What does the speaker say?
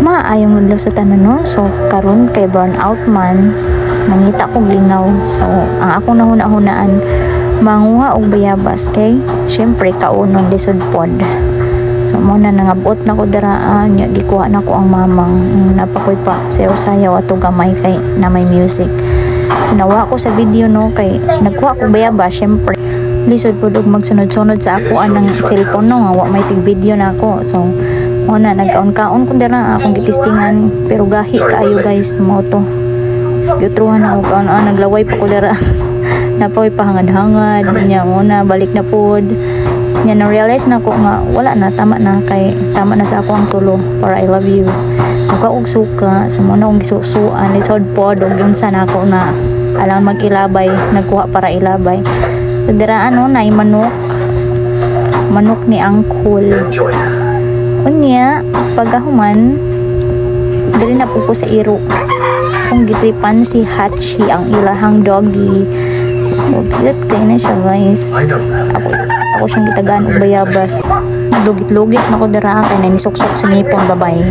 maayong nudlo sa tanan no. So karon kay burn out man nangita kog lingaw. So ang akong nahuna-hunaan manguha og bayabas kay syempre kaunon lisod pod. So mo na nangabot na ko daraan nya gikuha na ko ang mamang napakoy pa sayaw-sayaw ato gamay kay na may music. So nawa ko sa video no kay nagkuha ko bayabas syempre lisod pod og magsunod-sunod sa ako anang cellphone no nga wa may tig video na ako. So mo na nagkaon-kaon ko dara akong gitistingan pero gahi kaayo guys mo to. Gitruhan ako kaon naglaway pa ko dara. Napoy pahangad-hangad nya una balik na pod nya na realize na ko nga wala na tama na kay tama na sa ako ang tulo para I love you ako og suka sa mo na og gisusuan lisod pod og yun sa nako na alang magilabay nagkuha para ilabay so dira ano na manok ni Angkol unya pagahuman diri na po ko sa iro kung gitripan si Hachi ang ilahang doggy. So, cute kayo na siya guys. Ako siyang gitagaan og bayabas. Naglugit-lugit na ko dara kay nanisok-sok sa ngipon babay.